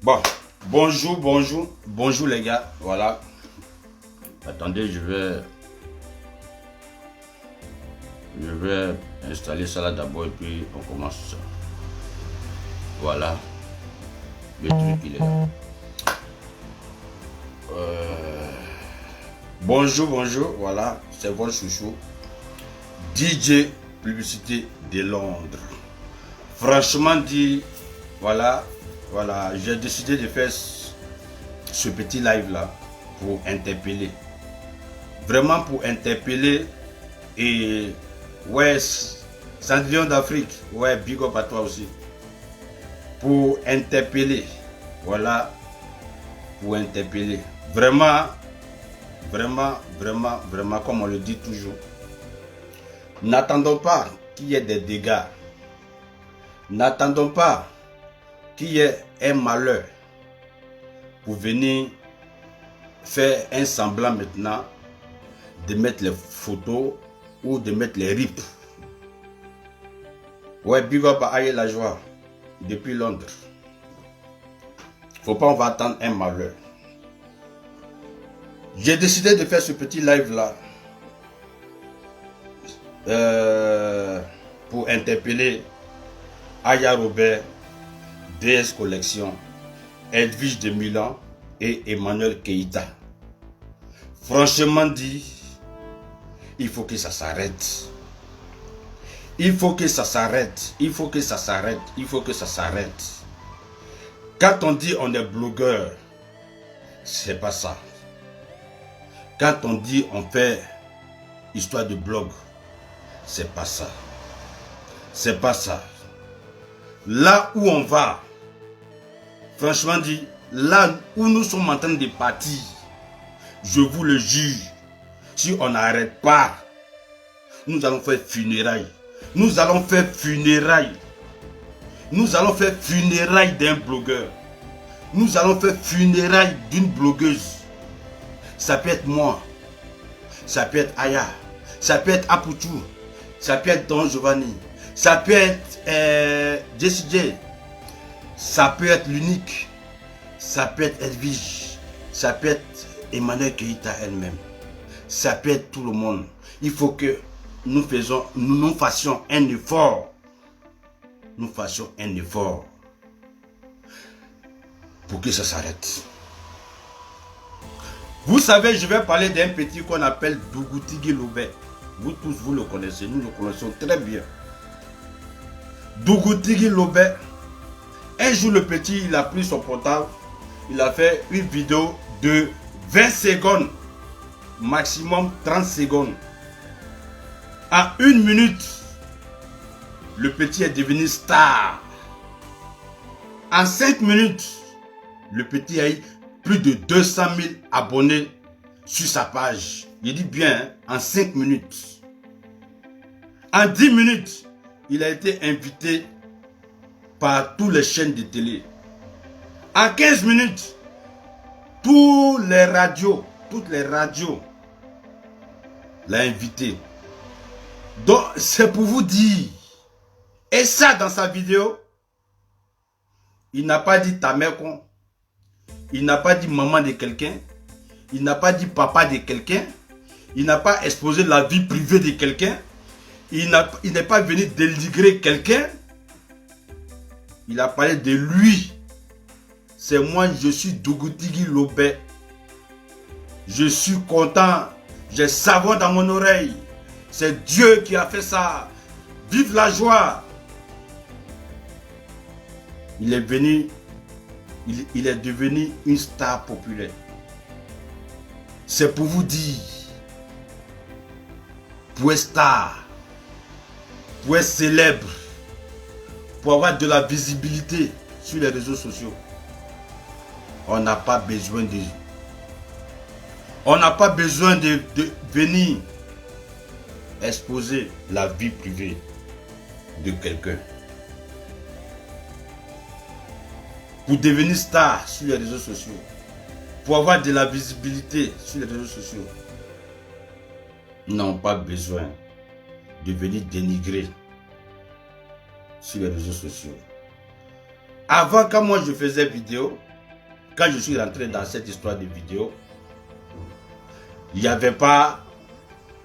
Bon, bonjour les gars, voilà. Attendez, je vais installer ça là d'abord et puis on commence ça. Voilà, le truc il est là. Bonjour, voilà, c'est votre chouchou. DJ Publicité de Londres. Franchement dit, voilà, j'ai décidé de faire ce petit live là pour interpeller. Vraiment pour interpeller et ouais, Cendrillon d'Afrique, ouais, big up à toi aussi. Pour interpeller, voilà, pour interpeller. Vraiment, comme on le dit toujours, n'attendons pas qu'il y ait des dégâts. N'attendons pas qu'il y ait un malheur pour venir faire un semblant maintenant de mettre les photos ou de mettre les rips. Ouais, big up à Aïe la joie depuis Londres. Faut pas, on va attendre un malheur. J'ai décidé de faire ce petit live là pour interpeller Aya Robert, DS Collection, Edwige de Milan et Emmanuel Keïta. Franchement dit, il faut que ça s'arrête. Il faut que ça s'arrête. Quand on dit on est blogueur, c'est pas ça. Quand on dit on fait histoire de blog, c'est pas ça. C'est pas ça. Là où on va, franchement dit, là où nous sommes en train de partir, je vous le jure, si on n'arrête pas, nous allons faire funérailles. Nous allons faire funérailles d'un blogueur. Nous allons faire funérailles d'une blogueuse. Ça peut être moi. Ça peut être Aya. Ça peut être Aputu. Ça peut être Don Giovanni. Ça peut être Jessie J. Ça peut être l'unique. Ça peut être Edwige. Ça peut être Emmanuel Keïta elle-même. Ça peut être tout le monde. Il faut que nous fassions un effort. Nous fassions un effort pour que ça s'arrête. Vous savez, je vais parler d'un petit qu'on appelle Dougoutigui Lobé. Vous tous, vous le connaissez, nous le connaissons très bien. Dougoutigui Lobé. Un jour, le petit, il a pris son portable. Il a fait une vidéo de 20 secondes. Maximum 30 secondes. En 1 minute, le petit est devenu star. En 5 minutes, le petit a eu plus de 200 000 abonnés sur sa page. Il dit bien, hein, en 5 minutes. En 10 minutes, il a été invité par toutes les chaînes de télé. En 15 minutes, toutes les radios l'ont invité. Donc, c'est pour vous dire. Et ça, dans sa vidéo, il n'a pas dit ta mère con. Il n'a pas dit maman de quelqu'un. Il n'a pas dit papa de quelqu'un. Il n'a pas exposé la vie privée de quelqu'un. Il n'est pas venu dénigrer quelqu'un. Il a parlé de lui. C'est moi, je suis Dougoutigui Lobé. Je suis content. J'ai savon dans mon oreille. C'est Dieu qui a fait ça. Vive la joie. Il est devenu une star populaire. C'est pour vous dire, pour être star, pour être célèbre, pour avoir de la visibilité sur les réseaux sociaux, on n'a pas besoin de venir exposer la vie privée de quelqu'un. Pour devenir star sur les réseaux sociaux, pour avoir de la visibilité sur les réseaux sociaux, n'ont pas besoin de venir dénigrer sur les réseaux sociaux. Avant, quand moi je faisais vidéo, quand je suis rentré dans cette histoire de vidéo, il n'y avait pas,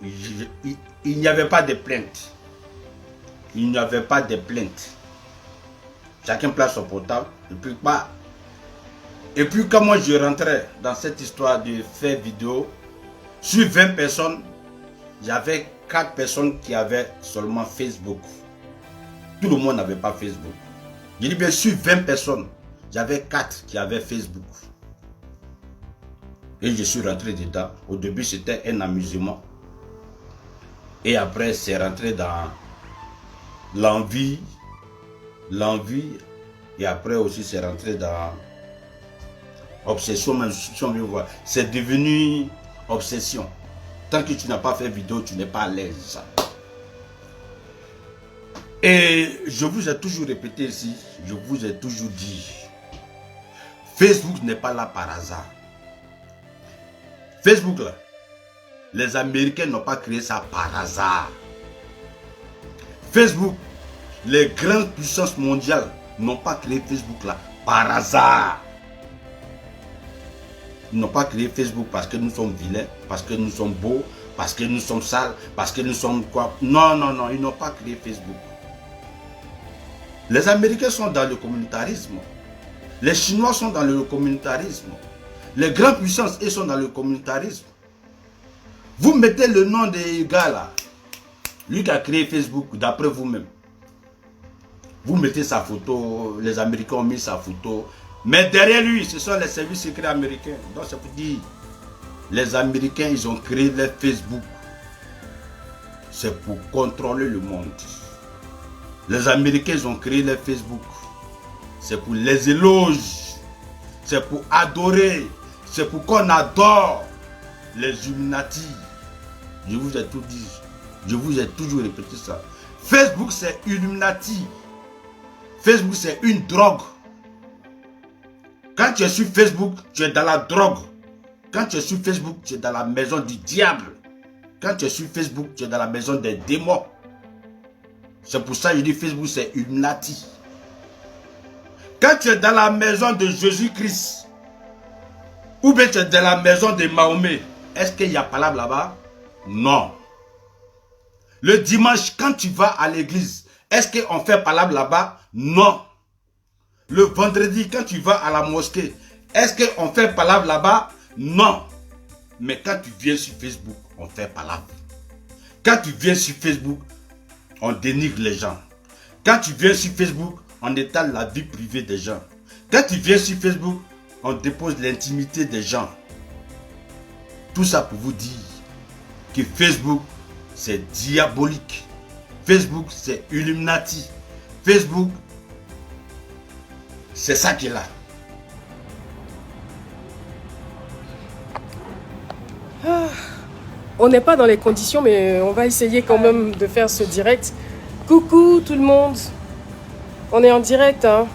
il n'y avait pas de plainte. Il n'y avait pas de plainte. Chacun place son portable, et puis pas. Et puis quand moi je rentrais dans cette histoire de faire vidéo, sur 20 personnes, il y avait 4 personnes qui avaient seulement Facebook. Tout le monde n'avait pas Facebook. Je dis bien sur 20 personnes, j'avais 4 qui avaient Facebook. Et je suis rentré dedans. Au début, c'était un amusement. Et après, c'est rentré dans l'envie. Et après aussi, c'est rentré dans obsession, même si on veut voir. C'est devenu obsession. Tant que tu n'as pas fait vidéo, tu n'es pas à l'aise. Et je vous ai toujours répété ici, je vous ai toujours dit, Facebook n'est pas là par hasard. Facebook là, les Américains n'ont pas créé ça par hasard. Facebook, les grandes puissances mondiales n'ont pas créé Facebook là par hasard. Ils n'ont pas créé Facebook parce que nous sommes vilains, parce que nous sommes beaux, parce que nous sommes sales, parce que nous sommes quoi. Non, non, non, ils n'ont pas créé Facebook. Les Américains sont dans le communautarisme. Les Chinois sont dans le communautarisme. Les grandes puissances, ils sont dans le communautarisme. Vous mettez le nom des gars là, lui qui a créé Facebook, d'après vous-même. Vous mettez sa photo, les Américains ont mis sa photo. Mais derrière lui, ce sont les services secrets américains. Donc ça veut dire, les Américains, ils ont créé leur Facebook. C'est pour contrôler le monde. Les Américains, ils ont créé leur Facebook. C'est pour les éloges. C'est pour adorer. C'est pour qu'on adore les Illuminati. Je vous ai tout dit. Je vous ai toujours répété ça. Facebook, c'est Illuminati. Facebook, c'est une drogue. Quand tu es sur Facebook, tu es dans la drogue. Quand tu es sur Facebook, tu es dans la maison du diable. Quand tu es sur Facebook, tu es dans la maison des démons. C'est pour ça que je dis Facebook, c'est Illuminati. Quand tu es dans la maison de Jésus-Christ, ou bien tu es dans la maison de Mahomet, est-ce qu'il y a palabre là-bas? Non. Le dimanche, quand tu vas à l'église, est-ce qu'on fait palabre là-bas? Non. Le vendredi, quand tu vas à la mosquée, est-ce qu'on fait palabre là-bas? Non. Mais quand tu viens sur Facebook, on fait palabre. Quand tu viens sur Facebook, on dénigre les gens. Quand tu viens sur Facebook, on étale la vie privée des gens. Quand tu viens sur Facebook, on dépose l'intimité des gens. Tout ça pour vous dire que Facebook, c'est diabolique. Facebook, c'est Illuminati. Facebook, c'est ça qui est là. On n'est pas dans les conditions, mais on va essayer quand même de faire ce direct. Coucou tout le monde. On est en direct. Hein.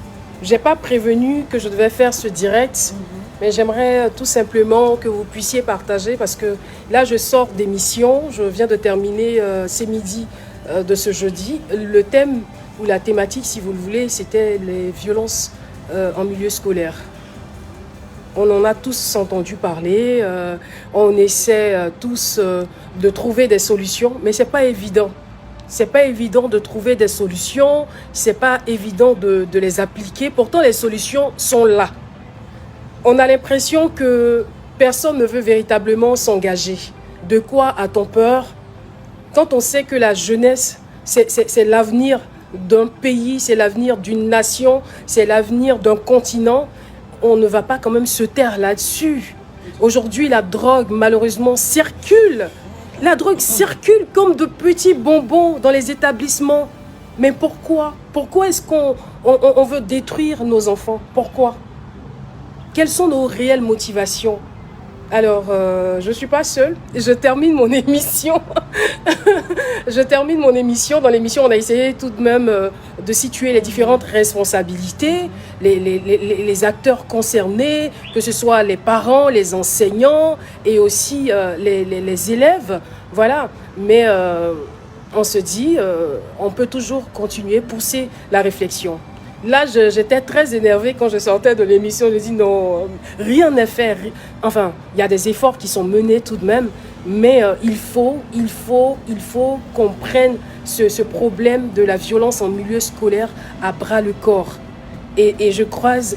Je n'ai pas prévenu que je devais faire ce direct, mais j'aimerais tout simplement que vous puissiez partager parce que là, je sors d'émission. Je viens de terminer ces midis de ce jeudi. Le thème ou la thématique, si vous le voulez, c'était les violences en milieu scolaire. On en a tous entendu parler, on essaie tous de trouver des solutions, mais ce n'est pas évident. Ce n'est pas évident de trouver des solutions, ce n'est pas évident de les appliquer. Pourtant, les solutions sont là. On a l'impression que personne ne veut véritablement s'engager. De quoi a-t-on peur? Quand on sait que la jeunesse, c'est l'avenir d'un pays, c'est l'avenir d'une nation, c'est l'avenir d'un continent, on ne va pas quand même se taire là-dessus. Aujourd'hui, la drogue, malheureusement, circule. La drogue circule comme de petits bonbons dans les établissements. Mais pourquoi? Pourquoi est-ce qu'on veut détruire nos enfants? Pourquoi? Quelles sont nos réelles motivations? Alors, je ne suis pas seule. Je termine mon émission. Je termine mon émission. Dans l'émission, on a essayé tout de même de situer les différentes responsabilités, les acteurs concernés, que ce soit les parents, les enseignants et aussi les élèves. Voilà. Mais on se dit, on peut toujours continuer, pousser la réflexion. Là, j'étais très énervée quand je sortais de l'émission. Je dis non, rien n'est fait. Enfin, il y a des efforts qui sont menés tout de même, mais il faut qu'on prenne ce problème de la violence en milieu scolaire à bras le corps. Et je croise,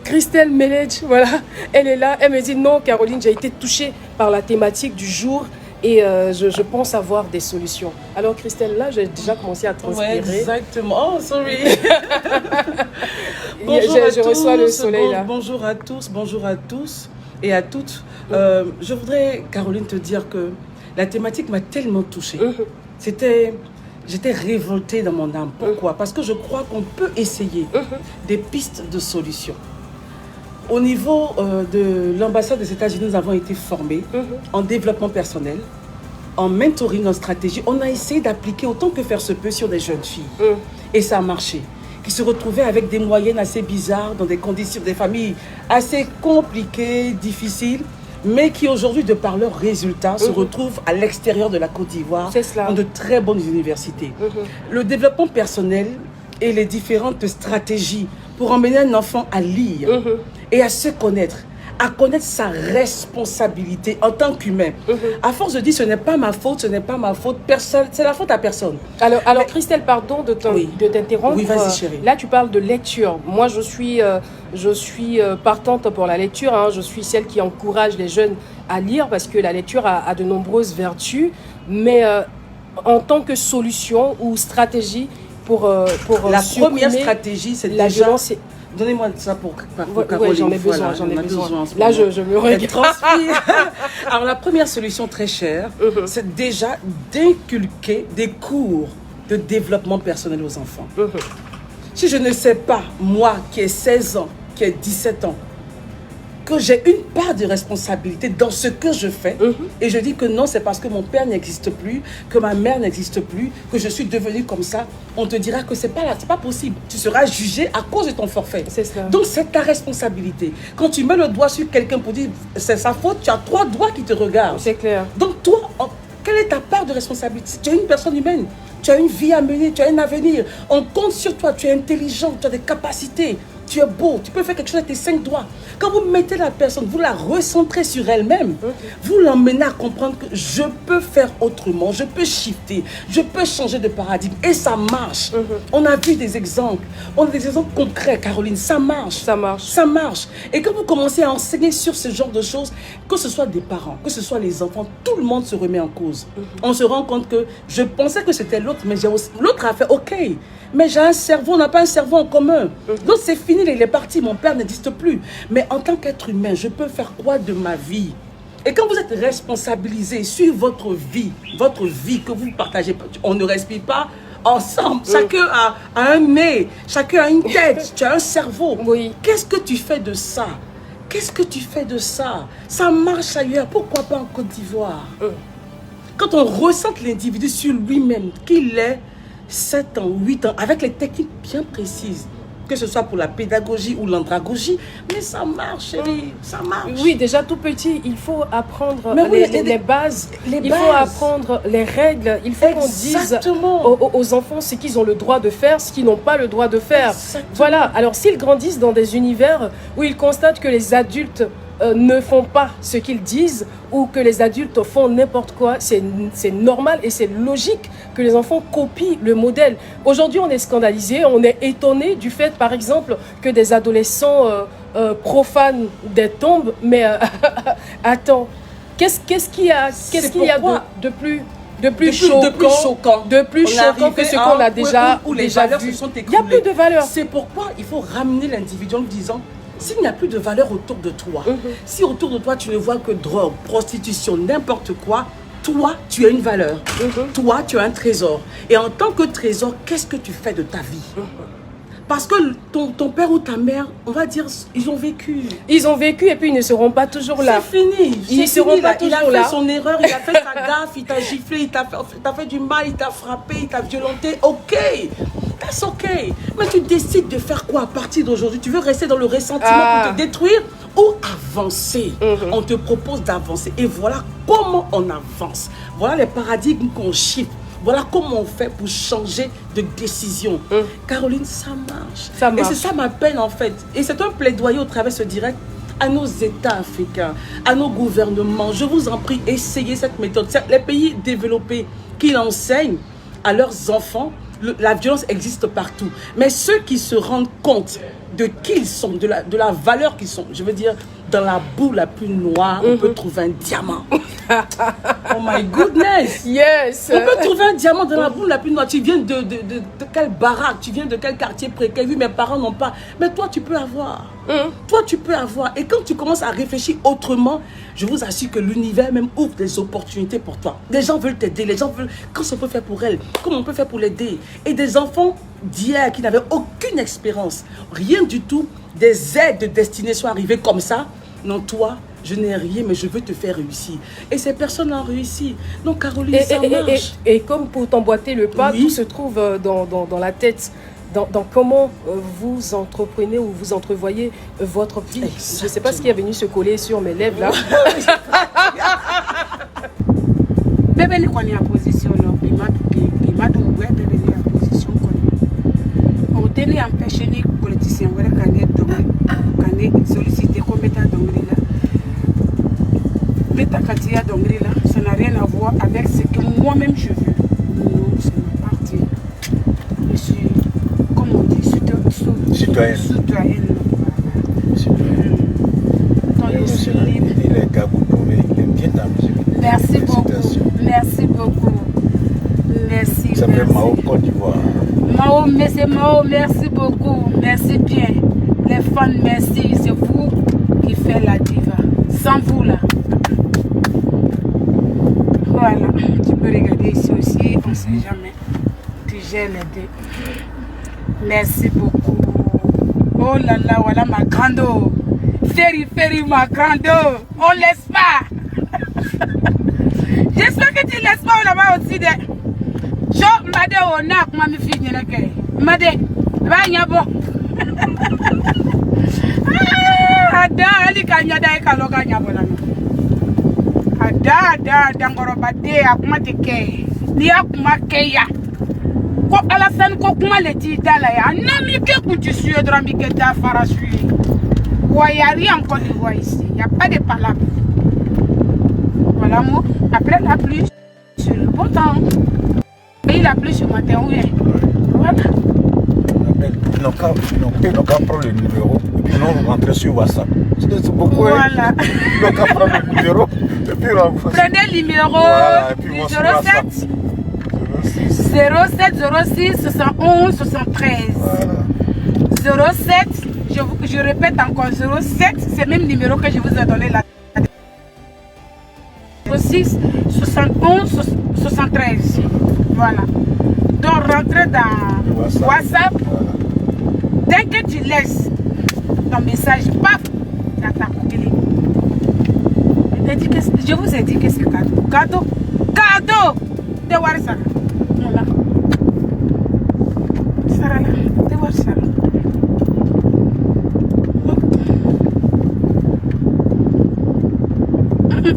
Christelle Melledge, voilà, elle est là, elle me dit non Caroline, j'ai été touchée par la thématique du jour et je pense avoir des solutions. Alors Christelle, là j'ai déjà commencé à transpirer. Ouais, exactement, oh sorry. je reçois le soleil là. Bonjour à tous et à toutes. Je voudrais Caroline te dire que la thématique m'a tellement touchée. J'étais révoltée dans mon âme. Pourquoi? Parce que je crois qu'on peut essayer des pistes de solutions. Au niveau de l'ambassade des États-Unis, nous avons été formés en développement personnel, en mentoring, en stratégie. On a essayé d'appliquer autant que faire se peut sur des jeunes filles. Et ça a marché. Qui se retrouvaient avec des moyennes assez bizarres, dans des conditions, des familles assez compliquées, difficiles, mais qui aujourd'hui, de par leurs résultats, se retrouvent à l'extérieur de la Côte d'Ivoire, dans de très bonnes universités. Le développement personnel et les différentes stratégies pour emmener un enfant à lire et à se connaître, à connaître sa responsabilité en tant qu'humain. À force de dire ce n'est pas ma faute, personne, c'est la faute à personne. Alors Christelle, pardon de t'interrompre. Oui, vas-y chérie. Là, tu parles de lecture. Moi, je suis partante pour la lecture. Hein. Je suis celle qui encourage les jeunes à lire parce que la lecture a de nombreuses vertus. Mais en tant que solution ou stratégie pour la première stratégie, c'est la déjà... violence. Donnez-moi ça pour Caroline. Oui, j'en ai besoin. Là, je me regarde. Alors, la première solution très chère, c'est déjà d'inculquer des cours de développement personnel aux enfants. Si je ne sais pas, moi qui ai 16 ans, qui ai 17 ans, que j'ai une part de responsabilité dans ce que je fais, et je dis que non, c'est parce que mon père n'existe plus, que ma mère n'existe plus, que je suis devenue comme ça, on te dira que c'est pas possible. Tu seras jugé à cause de ton forfait. C'est ça. Donc c'est ta responsabilité. Quand tu mets le doigt sur quelqu'un pour dire c'est sa faute, tu as 3 doigts qui te regardent. C'est clair. Donc toi, quelle est ta part de responsabilité? Tu es une personne humaine, tu as une vie à mener, tu as un avenir. On compte sur toi, tu es intelligent, tu as des capacités. Tu es beau, tu peux faire quelque chose avec tes 5 doigts. Quand vous mettez la personne, vous la recentrez sur elle-même, vous l'emmenez à comprendre que je peux faire autrement, je peux shifter, je peux changer de paradigme. Et ça marche. On a vu des exemples. On a des exemples concrets, Caroline. Ça marche. Ça marche. Ça marche. Et quand vous commencez à enseigner sur ce genre de choses, que ce soit des parents, que ce soit les enfants, tout le monde se remet en cause. On se rend compte que je pensais que c'était l'autre, mais l'autre a fait OK. Mais j'ai un cerveau, on n'a pas un cerveau en commun. Donc c'est fini, il est parti, mon père n'existe plus. Mais en tant qu'être humain, je peux faire quoi de ma vie? Et quand vous êtes responsabilisé sur votre vie que vous partagez, on ne respire pas ensemble. Chacun a un nez, chacun a une tête, tu as un cerveau. Oui. Qu'est-ce que tu fais de ça? Qu'est-ce que tu fais de ça? Ça marche ailleurs, pourquoi pas en Côte d'Ivoire? Quand on ressent l'individu sur lui-même, qu'il est 7 ans, 8 ans, avec les techniques bien précises, que ce soit pour la pédagogie ou l'andragogie, mais ça marche, chérie, ça marche. Oui, déjà tout petit, il faut apprendre les bases, il faut apprendre les règles, il faut qu'on dise aux enfants ce qu'ils ont le droit de faire, ce qu'ils n'ont pas le droit de faire. Exactement. Voilà, alors s'ils grandissent dans des univers où ils constatent que les adultes ne font pas ce qu'ils disent ou que les adultes font n'importe quoi, c'est normal et c'est logique que les enfants copient le modèle. Aujourd'hui, on est scandalisé, on est étonné du fait, par exemple, que des adolescents profanent des tombes. Mais attends, qu'est-ce qu'il y a de plus choquant que ce qu'on a déjà vu? Il n'y a plus de valeur. C'est pourquoi il faut ramener l'individu en disant, s'il n'y a plus de valeur autour de toi, si autour de toi tu ne vois que drogue, prostitution, n'importe quoi, toi tu as une valeur, toi tu as un trésor. Et en tant que trésor, qu'est-ce que tu fais de ta vie? Parce que ton père ou ta mère, on va dire, ils ont vécu. Ils ont vécu et puis ils ne seront pas toujours là. C'est fini. Ils ne seront pas toujours là. Il a fait son erreur, il a fait sa gaffe, il t'a giflé, il t'a fait du mal, il t'a frappé, il t'a violenté. Ok, that's ok. Mais tu décides de faire quoi à partir d'aujourd'hui? Tu veux rester dans le ressentiment pour te détruire ou avancer? On te propose d'avancer. Et voilà comment on avance. Voilà les paradigmes qu'on shift. Voilà comment on fait pour changer de décision. Caroline, ça marche. Ça marche. Et c'est ça ma peine en fait. Et c'est un plaidoyer au travers de ce direct à nos États africains, à nos gouvernements. Je vous en prie, essayez cette méthode. Les pays développés qui l'enseignent à leurs enfants, la violence existe partout. Mais ceux qui se rendent compte de qui ils sont, de la valeur qu'ils sont, je veux dire, dans la boue la plus noire, on peut trouver un diamant. Oh my goodness! Yes! On peut trouver un diamant dans la boue la plus noire. Tu viens de quelle baraque? Tu viens de quel quartier précaire? Oui, mes parents n'ont pas. Mais toi, tu peux avoir. Toi, tu peux avoir. Et quand tu commences à réfléchir autrement, je vous assure que l'univers même ouvre des opportunités pour toi. Les gens veulent t'aider. Les gens veulent... Qu'est-ce qu'on peut faire pour elles? Comment on peut faire pour l'aider? Et des enfants d'hier qui n'avaient aucune expérience, rien du tout, des aides de destinée sont arrivées comme ça. Non, toi, je n'ai rien, mais je veux te faire réussir. Et ces personnes ont réussi. Donc, Caroline, ça marche. Et comme pour t'emboîter le pas, Oui. tout se trouve dans la tête. Dans comment vous entreprenez ou vous entrevoyez votre vie. Exactement. Je ne sais pas ce qui est venu se coller sur mes lèvres là. Bébé ni koni a position non bimatu ouais bébé ni a position koni o teni empêcher ni politicien wala kané solliciter comme état d'ongri là l'état katia d'ongri là ça n'a rien à voir avec ce que moi-même je veux. Non, c'est ma partie. Je suis, comme on dit, citoyenne. Donc je suis libre. Il est Gaboudou, mais il aime bien ta musique. Merci beaucoup. Félicitations. Merci beaucoup. Merci. Ça fait merci. Mao, Côte d'Ivoire. Mao, mais c'est Mao, merci beaucoup. Merci bien. Les fans, merci. C'est vous qui faites la diva. Sans vous là. Voilà. Tu peux regarder ici aussi. On ne sait jamais. Tu gères les deux. Merci beaucoup. Oh là là, voilà ma grande. Ferry, ma grande. On laisse pas. J'espère que tu laisses pas là-bas aussi. Je m'adé au nak, ma fille, m'adé, va y avoir. Ada, ali kanyada e kaloga nyabola. Ada, dangoro bade akuma teke. Ni akuma keya. Ko Alassane ko kuma leti dala ya. Non mi ke kuntu suyo drambi ke ta farasui. Ouais, il n'y a rien en Côte d'Ivoire ici. Il n'y a pas de palabres. Voilà, moi. Après la pluie, sur le bon temps. Et la pluie ce matin, oui. Voilà. Ils n'ont qu'à prendre le numéro et puis nous rentrer sur WhatsApp. C'est beaucoup. Voilà. Ils n'ont qu'à prendre le numéro et puis rentrer. Prenez le numéro Voilà, et puis du on sur WhatsApp. 07 06 71 73. Voilà. 07, je répète encore, 07, c'est le même numéro que je vous ai donné là. 06 71 73. Voilà. Donc rentrez dans WhatsApp. Voilà. Dès que tu laisses ton message, paf, dans ta copine. Je vous ai dit que c'est cadeau. Cadeau de WhatsApp. Voilà. Sarah là, de WhatsApp.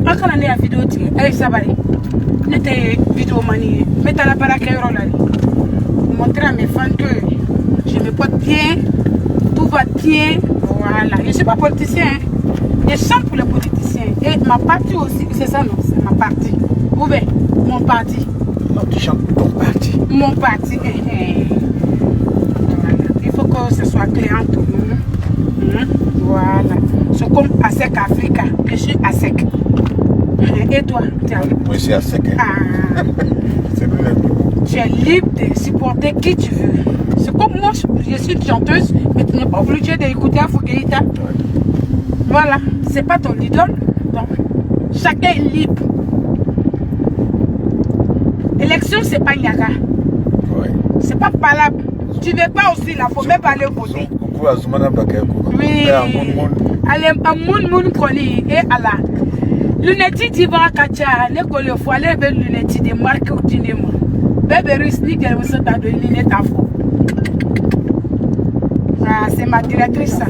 Quand on est à vidéo, elle s'aballe. N'était vidéo manie. Mettez la barre à Cairo là. Montrer à mes fans que je me porte bien, tout va bien. Voilà. Je ne suis pas politicien. Je chante pour les politiciens. Et ma partie aussi, c'est ça non, c'est ma partie. Où est mon parti? Non, tu chantes pour ton parti. Mon parti. Voilà. Il faut que ce soit clair entre nous. Voilà. C'est comme ASEC Africa. Je suis ASEC. Et toi, Moi, c'est à sec. ah, C'est le même. tu es libre de supporter qui tu veux. C'est comme moi, je suis une chanteuse, mais tu n'es pas obligé d'écouter Afoukeïta. Voilà, c'est pas ton idole. Donc, chacun est libre. Élection, c'est pas Niaga. Ouais. C'est pas palable. Tu veux pas aussi, là, faut même pas aller voter. Coucou à Zoumana Bakayoko. Oui. Allez, à moun koni et Allah. Lunetti d'Ivan Kacha, ne kole fois les belles lunettes de marque au cinéma. Bébé russe, ni qu'elle vous a donné lunettes à faux. Ah, c'est ma directrice, ça.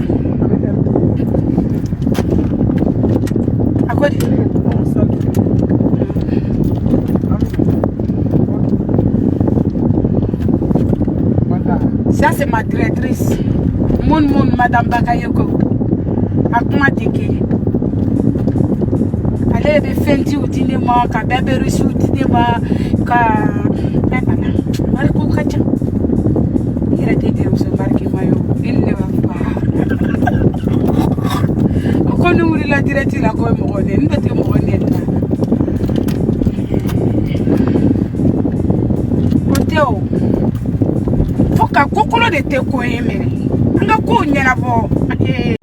À quoi dire? Ça, c'est ma directrice. Moun, Madame Bakayoko. Akuma Teke. Elle est fendi au cinéma, ka bébé reçu au cinéma, ka. Elle est concrète. Il a été au marqué maillot. Il ne va pas. Quand nous la directrice, la comme on est, nous sommes mornés. Oteo. Faut qu'à Kokolo de Teko aimer. On a quoi, on y a